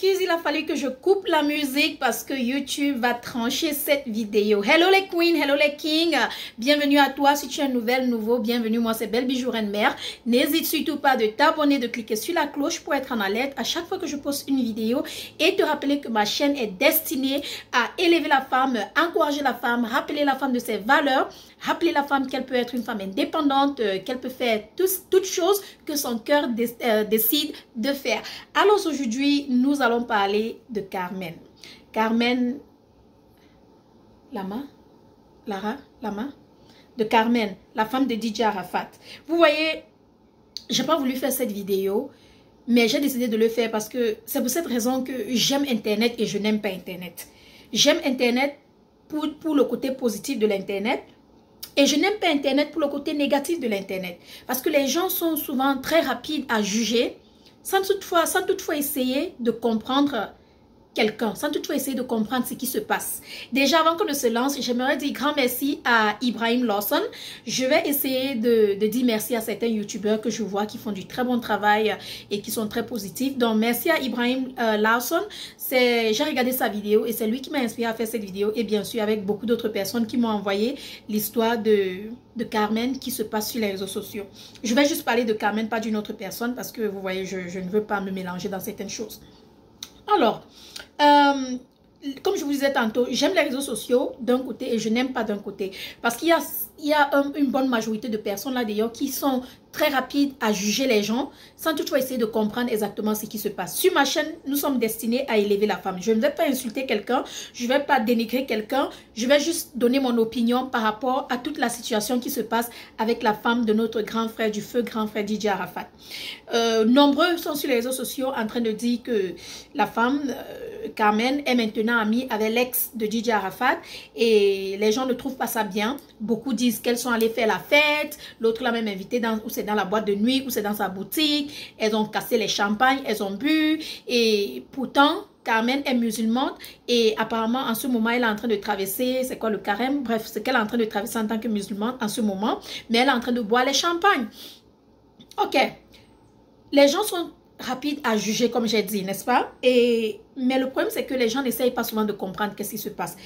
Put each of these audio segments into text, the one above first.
m'excuse, il a fallu que je coupe la musique parce que YouTube va trancher cette vidéo. Hello les queens, hello les kings, bienvenue à toi si tu es nouveau, bienvenue, moi c'est Belle Bijou Reine Mère. N'hésite surtout pas de t'abonner, de cliquer sur la cloche pour être en alerte à chaque fois que je poste une vidéo et te rappeler que ma chaîne est destinée à élever la femme, encourager la femme, rappeler la femme de ses valeurs, rappeler la femme qu'elle peut être une femme indépendante, qu'elle peut faire toutes choses que son cœur décide de faire. Alors aujourd'hui, nous allons parler de Carmen. Carmen Lama, de Carmen, la femme de DJ Arafat. Vous voyez, j'ai pas voulu faire cette vidéo, mais j'ai décidé de le faire parce que c'est pour cette raison que j'aime Internet et je n'aime pas Internet. J'aime Internet pour le côté positif de l'Internet. Et je n'aime pas Internet pour le côté négatif de l'Internet. Parce que les gens sont souvent très rapides à juger sans toutefois essayer de comprendre quelqu'un, sans toutefois essayer de comprendre ce qui se passe. Déjà, avant qu'on ne se lance, j'aimerais dire grand merci à Ibrahim Lawson. Je vais essayer de dire merci à certains youtubeurs que je vois qui font du très bon travail et qui sont très positifs. Donc, merci à Ibrahim Lawson. J'ai regardé sa vidéo et c'est lui qui m'a inspiré à faire cette vidéo. Et bien sûr, avec beaucoup d'autres personnes qui m'ont envoyé l'histoire de Carmen qui se passe sur les réseaux sociaux. Je vais juste parler de Carmen, pas d'une autre personne parce que vous voyez, je ne veux pas me mélanger dans certaines choses. Alors, comme je vous disais tantôt, j'aime les réseaux sociaux d'un côté et je n'aime pas d'un côté. Parce qu'il y a une bonne majorité de personnes là d'ailleurs qui sont très rapides à juger les gens sans toutefois essayer de comprendre exactement ce qui se passe. Sur ma chaîne, nous sommes destinés à élever la femme. Je ne vais pas insulter quelqu'un, je ne vais pas dénigrer quelqu'un, je vais juste donner mon opinion par rapport à toute la situation qui se passe avec la femme de notre grand frère du feu, grand frère DJ Arafat. Nombreux sont sur les réseaux sociaux en train de dire que la femme, Carmen, est maintenant amie avec l'ex de DJ Arafat et les gens ne trouvent pas ça bien. Beaucoup disent qu'elles sont allées faire la fête, l'autre l'a même invitée ou c'est dans la boîte de nuit, ou c'est dans sa boutique, elles ont cassé les champagnes, elles ont bu et pourtant Carmen est musulmane et apparemment en ce moment elle est en train de traverser, c'est quoi le carême, bref, c'est qu'elle est en train de traverser en tant que musulmane en ce moment, mais elle est en train de boire les champagnes. Ok, les gens sont rapides à juger comme j'ai dit, n'est-ce pas? Mais le problème c'est que les gens n'essayent pas souvent de comprendre qu'est-ce qui se passe.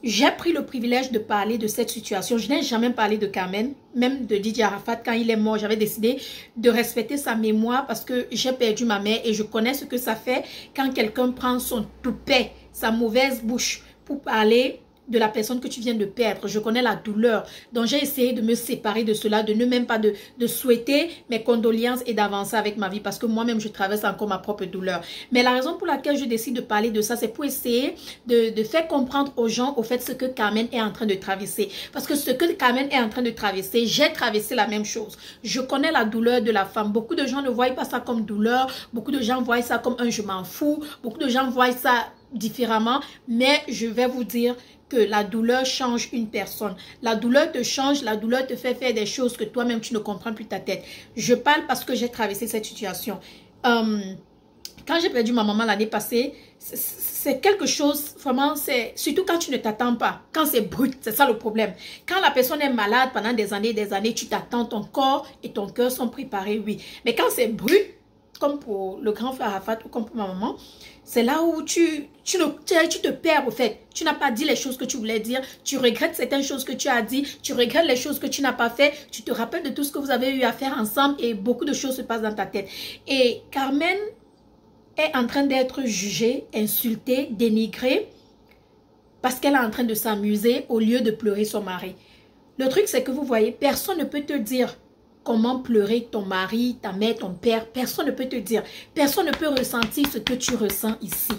J'ai pris le privilège de parler de cette situation. Je n'ai jamais parlé de Carmen, même de DJ Arafat. Quand il est mort, j'avais décidé de respecter sa mémoire parce que j'ai perdu ma mère et je connais ce que ça fait quand quelqu'un prend son toupet, sa mauvaise bouche pour parler de la personne que tu viens de perdre. Je connais la douleur. Donc, j'ai essayé de me séparer de cela, de ne même pas de souhaiter mes condoléances et d'avancer avec ma vie parce que moi-même, je traverse encore ma propre douleur. Mais la raison pour laquelle je décide de parler de ça, c'est pour essayer de faire comprendre aux gens au fait ce que Carmen est en train de traverser. Parce que ce que Carmen est en train de traverser, j'ai traversé la même chose. Je connais la douleur de la femme. Beaucoup de gens ne voient pas ça comme douleur. Beaucoup de gens voient ça comme un je m'en fous. Beaucoup de gens voient ça différemment. Mais je vais vous dire que la douleur change une personne. La douleur te change, la douleur te fait faire des choses que toi-même tu ne comprends plus ta tête. Je parle parce que j'ai traversé cette situation. Quand j'ai perdu ma maman l'année passée, c'est quelque chose, vraiment, c'est surtout quand tu ne t'attends pas, quand c'est brut, c'est ça le problème. Quand la personne est malade pendant des années, tu t'attends, ton corps et ton cœur sont préparés, oui. Mais quand c'est brut, comme pour le grand frère Arafat ou comme pour ma maman, c'est là où tu te perds au fait. Tu n'as pas dit les choses que tu voulais dire. Tu regrettes certaines choses que tu as dit. Tu regrettes les choses que tu n'as pas fait. Tu te rappelles de tout ce que vous avez eu à faire ensemble et beaucoup de choses se passent dans ta tête. Et Carmen est en train d'être jugée, insultée, dénigrée parce qu'elle est en train de s'amuser au lieu de pleurer son mari. Le truc, c'est que vous voyez, personne ne peut te dire comment pleurer ton mari, ta mère, ton père. Personne ne peut te dire. Personne ne peut ressentir ce que tu ressens ici.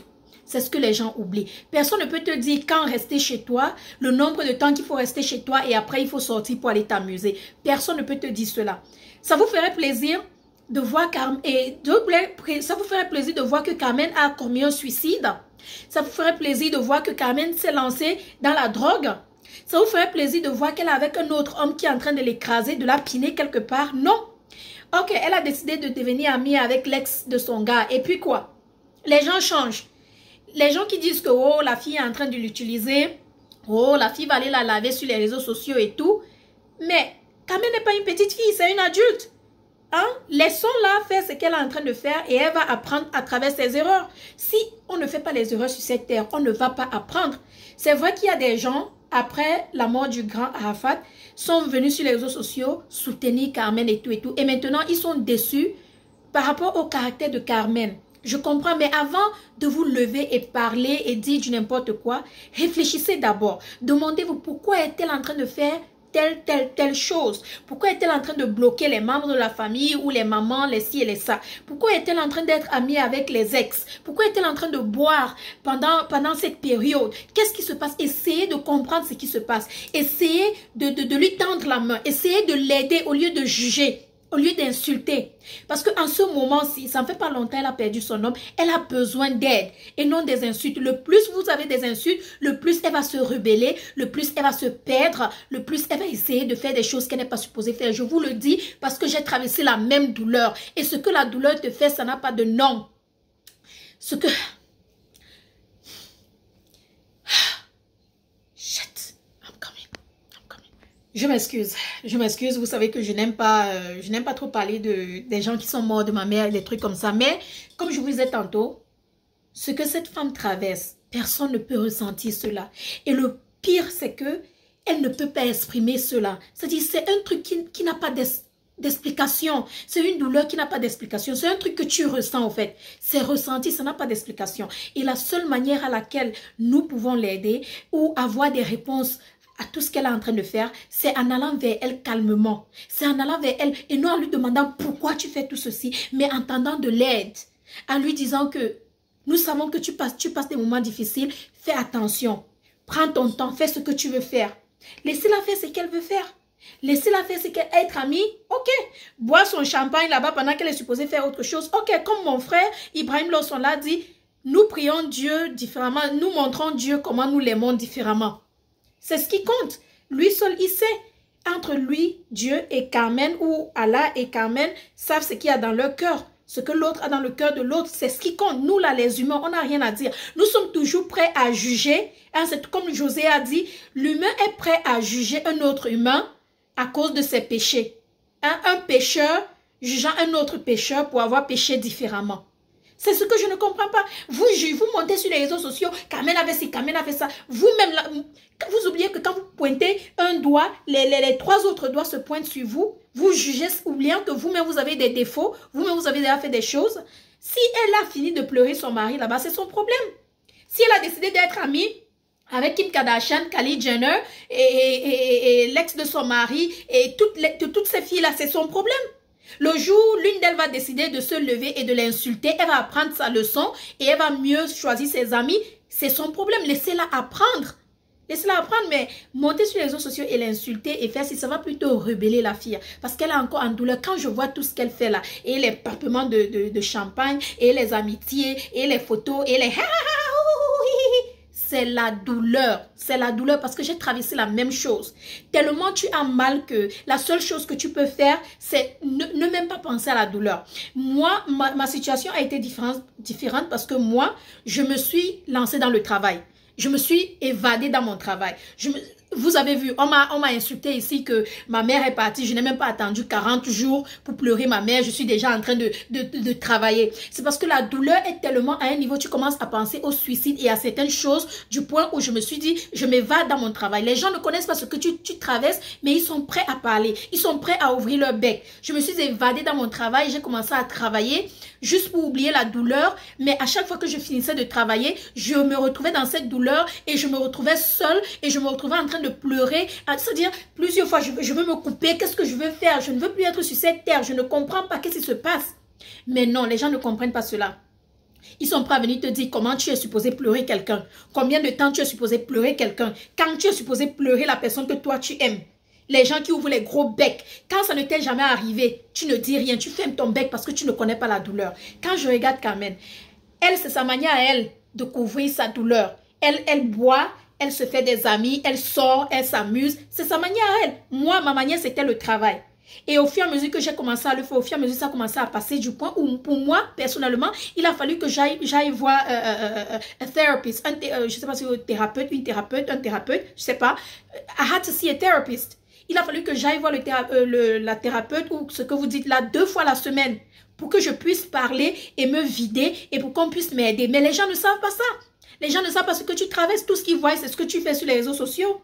C'est ce que les gens oublient. Personne ne peut te dire quand rester chez toi, le nombre de temps qu'il faut rester chez toi et après il faut sortir pour aller t'amuser. Personne ne peut te dire cela. Ça vous ferait plaisir de voir ça vous ferait plaisir de voir que Carmen a commis un suicide. Ça vous ferait plaisir de voir que Carmen s'est lancée dans la drogue. Ça vous ferait plaisir de voir qu'elle est avec un autre homme qui est en train de l'écraser, de la piner quelque part? Non. Ok, elle a décidé de devenir amie avec l'ex de son gars. Et puis quoi? Les gens changent. Les gens qui disent que oh, la fille est en train de l'utiliser. Oh, la fille va aller la laver sur les réseaux sociaux et tout. Mais Carmen n'est pas une petite fille, c'est une adulte. Hein? Laissons-la faire ce qu'elle est en train de faire et elle va apprendre à travers ses erreurs. Si on ne fait pas les erreurs sur cette terre, on ne va pas apprendre. C'est vrai qu'il y a des gens, après la mort du grand Arafat, sont venus sur les réseaux sociaux soutenir Carmen et tout et tout. Et maintenant, ils sont déçus par rapport au caractère de Carmen. Je comprends, mais avant de vous lever et parler et dire du n'importe quoi, réfléchissez d'abord. Demandez-vous pourquoi est-elle en train de faire telle chose. Pourquoi est-elle en train de bloquer les membres de la famille ou les mamans, les ci et les ça? Pourquoi est-elle en train d'être amie avec les ex? Pourquoi est-elle en train de boire pendant cette période? Qu'est-ce qui se passe? Essayez de comprendre ce qui se passe. Essayez de lui tendre la main. Essayez de l'aider au lieu de juger, au lieu d'insulter. Parce qu'en ce moment-ci, ça ne fait pas longtemps elle a perdu son homme, elle a besoin d'aide et non des insultes. Le plus vous avez des insultes, le plus elle va se rebeller, le plus elle va se perdre, le plus elle va essayer de faire des choses qu'elle n'est pas supposée faire. Je vous le dis parce que j'ai traversé la même douleur. Et ce que la douleur te fait, ça n'a pas de nom. Ce que... Je m'excuse, vous savez que je n'aime pas trop parler des gens qui sont morts de ma mère, des trucs comme ça. Mais comme je vous disais tantôt, ce que cette femme traverse, personne ne peut ressentir cela. Et le pire, c'est que elle ne peut pas exprimer cela. C'est-à-dire, c'est un truc qui n'a pas d'explication. C'est une douleur qui n'a pas d'explication. C'est un truc que tu ressens, en fait. C'est ressenti, ça n'a pas d'explication. Et la seule manière à laquelle nous pouvons l'aider ou avoir des réponses à tout ce qu'elle est en train de faire, c'est en allant vers elle calmement. C'est en allant vers elle et non en lui demandant pourquoi tu fais tout ceci, mais en tendant de l'aide, en lui disant que nous savons que tu passes des moments difficiles, fais attention, prends ton temps, fais ce que tu veux faire. Laissez-la faire ce qu'elle veut faire. Laissez-la faire ce qu'elle veut être amie, ok. Boire son champagne là-bas pendant qu'elle est supposée faire autre chose, ok. Comme mon frère Ibrahim Lawson l'a dit, nous prions Dieu différemment, nous montrons Dieu comment nous l'aimons différemment. C'est ce qui compte. Lui seul, il sait. Entre lui, Dieu et Carmen, ou Allah et Carmen, savent ce qu'il y a dans leur cœur. Ce que l'autre a dans le cœur de l'autre, c'est ce qui compte. Nous, là, les humains, on n'a rien à dire. Nous sommes toujours prêts à juger. Hein, c'est comme José a dit, l'humain est prêt à juger un autre humain à cause de ses péchés. Hein, un pécheur jugeant un autre pécheur pour avoir péché différemment. C'est ce que je ne comprends pas. Vous montez sur les réseaux sociaux, Carmen avait ci, Carmen avait ça. Vous-même, vous oubliez que quand vous pointez un doigt, les trois autres doigts se pointent sur vous. Vous jugez, oubliant que vous-même, vous avez des défauts. Vous-même, vous avez déjà fait des choses. Si elle a fini de pleurer son mari là-bas, c'est son problème. Si elle a décidé d'être amie avec Kim Kardashian, Kylie Jenner et l'ex de son mari et toutes ces filles-là, c'est son problème. Le jour, l'une d'elles va décider de se lever et de l'insulter, elle va apprendre sa leçon et elle va mieux choisir ses amis. C'est son problème. Laissez-la apprendre. Laissez-la apprendre, mais monter sur les réseaux sociaux et l'insulter et faire si ça va plutôt rebeller la fille. Parce qu'elle est encore en douleur. Quand je vois tout ce qu'elle fait là, et les papements de champagne, et les amitiés, et les photos, et les... C'est la douleur. C'est la douleur parce que j'ai traversé la même chose. Tellement tu as mal que la seule chose que tu peux faire, c'est ne même pas penser à la douleur. Moi, ma situation a été différente parce que moi, je me suis lancée dans le travail. Je me suis évadée dans mon travail. Vous avez vu, on m'a insulté ici que ma mère est partie. Je n'ai même pas attendu 40 jours pour pleurer ma mère. Je suis déjà en train de travailler. C'est parce que la douleur est tellement à un niveau, tu commences à penser au suicide et à certaines choses du point où je me suis dit, je m'évade dans mon travail. Les gens ne connaissent pas ce que tu traverses, mais ils sont prêts à parler. Ils sont prêts à ouvrir leur bec. Je me suis évadée dans mon travail. J'ai commencé à travailler juste pour oublier la douleur. Mais à chaque fois que je finissais de travailler, je me retrouvais dans cette douleur et je me retrouvais seule et je me retrouvais en train de pleurer. C'est-à-dire, plusieurs fois, je veux me couper. Qu'est-ce que je veux faire? Je ne veux plus être sur cette terre. Je ne comprends pas qu'est-ce qui se passe. Mais non, les gens ne comprennent pas cela. Ils sont prêts à venir te dire comment tu es supposé pleurer quelqu'un. Combien de temps tu es supposé pleurer quelqu'un. Quand tu es supposé pleurer la personne que toi tu aimes. Les gens qui ouvrent les gros becs. Quand ça ne t'est jamais arrivé, tu ne dis rien. Tu fermes ton bec parce que tu ne connais pas la douleur. Quand je regarde Carmen, elle, c'est sa manière à elle de couvrir sa douleur. Elle boit, elle se fait des amis, elle sort, elle s'amuse. C'est sa manière à elle. Moi, ma manière, c'était le travail. Et au fur et à mesure que j'ai commencé à le faire, au fur et à mesure ça a commencé à passer du point où, pour moi, personnellement, il a fallu que j'aille voir un therapist. Je ne sais pas si c'est un thérapeute, un thérapeute, je ne sais pas. I had to see a therapist. Il a fallu que j'aille voir la thérapeute ou ce que vous dites là 2 fois la semaine pour que je puisse parler et me vider et pour qu'on puisse m'aider. Mais les gens ne savent pas ça. Les gens ne savent pas ce que tu traverses. Tout ce qu'ils voient, c'est ce que tu fais sur les réseaux sociaux.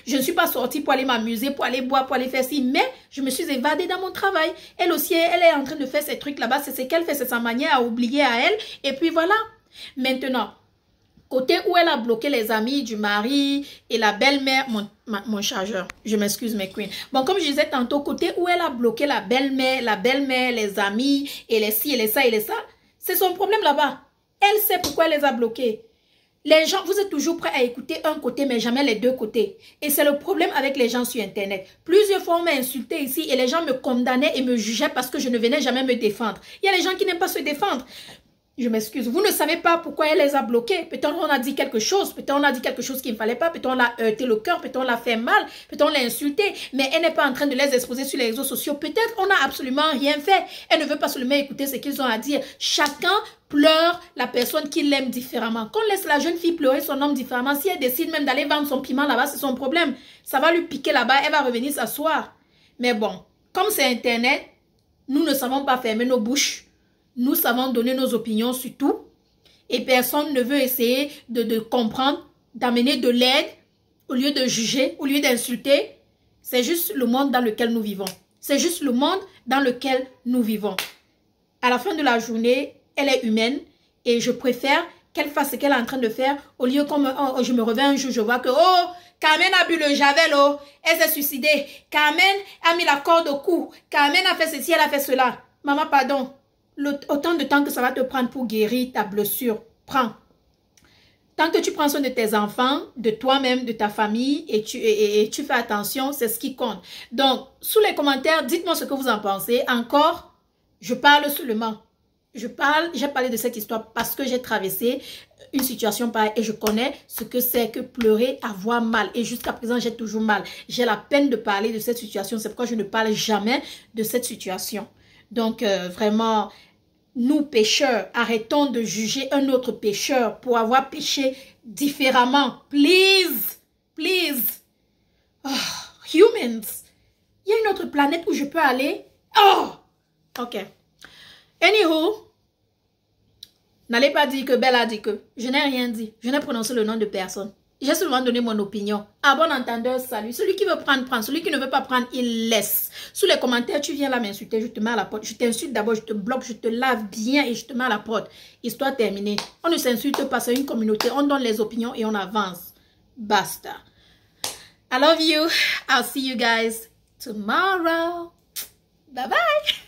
Je ne suis pas sortie pour aller m'amuser, pour aller boire, pour aller faire ci, mais je me suis évadée dans mon travail. Elle aussi, elle est en train de faire ces trucs là-bas. C'est ce qu'elle fait, c'est sa manière à oublier à elle. Et puis voilà. Maintenant, côté où elle a bloqué les amis du mari et la belle-mère, mon chargeur, je m'excuse mes queens. Bon, comme je disais tantôt, côté où elle a bloqué la belle-mère, les amis et les ci et les ça et les ça, c'est son problème là-bas. Elle sait pourquoi elle les a bloqués. Les gens, vous êtes toujours prêts à écouter un côté, mais jamais les deux côtés. Et c'est le problème avec les gens sur Internet. Plusieurs fois, on m'a insulté ici et les gens me condamnaient et me jugeaient parce que je ne venais jamais me défendre. Il y a les gens qui n'aiment pas se défendre. Je m'excuse. Vous ne savez pas pourquoi elle les a bloqués. Peut-être on a dit quelque chose. Peut-être on a dit quelque chose qu'il ne fallait pas. Peut-être on l'a heurté le cœur. Peut-être on l'a fait mal. Peut-être on l'a insulté. Mais elle n'est pas en train de les exposer sur les réseaux sociaux. Peut-être on n'a absolument rien fait. Elle ne veut pas seulement écouter ce qu'ils ont à dire. Chacun pleure la personne qui l'aime différemment. Qu'on laisse la jeune fille pleurer son homme différemment. Si elle décide même d'aller vendre son piment là-bas, c'est son problème. Ça va lui piquer là-bas. Elle va revenir s'asseoir. Mais bon, comme c'est Internet, nous ne savons pas fermer nos bouches. Nous savons donner nos opinions sur tout et personne ne veut essayer de comprendre, d'amener de l'aide au lieu de juger, au lieu d'insulter. C'est juste le monde dans lequel nous vivons. C'est juste le monde dans lequel nous vivons. À la fin de la journée, elle est humaine et je préfère qu'elle fasse ce qu'elle est en train de faire au lieu comme je me reviens un jour, je vois que oh, Carmen a bu le javel, oh, elle s'est suicidée. Carmen a mis la corde au cou. Carmen a fait ceci, elle a fait cela. Maman, pardon. Autant de temps que ça va te prendre pour guérir ta blessure, prends. Tant que tu prends soin de tes enfants, de toi-même, de ta famille et tu fais attention, c'est ce qui compte. Donc, sous les commentaires, dites-moi ce que vous en pensez. Encore, je parle seulement. J'ai parlé de cette histoire parce que j'ai traversé une situation pareille et je connais ce que c'est que pleurer, avoir mal. Et jusqu'à présent, j'ai toujours mal. J'ai la peine de parler de cette situation. C'est pourquoi je ne parle jamais de cette situation. Donc, vraiment, nous pécheurs, arrêtons de juger un autre pécheur pour avoir péché différemment. Please, please. Oh, humans. Il y a une autre planète où je peux aller. Oh, ok. Anywho, n'allez pas dire que Belle a dit que. Je n'ai rien dit. Je n'ai prononcé le nom de personne. J'ai seulement donné mon opinion. À bon entendeur, salut. Celui qui veut prendre, prend. Celui qui ne veut pas prendre, il laisse. Sous les commentaires, tu viens là m'insulter, je te mets à la porte. Je t'insulte d'abord, je te bloque, je te lave bien et je te mets à la porte. Histoire terminée. On ne s'insulte pas, c'est une communauté. On donne les opinions et on avance. Basta. I love you. I'll see you guys tomorrow. Bye bye.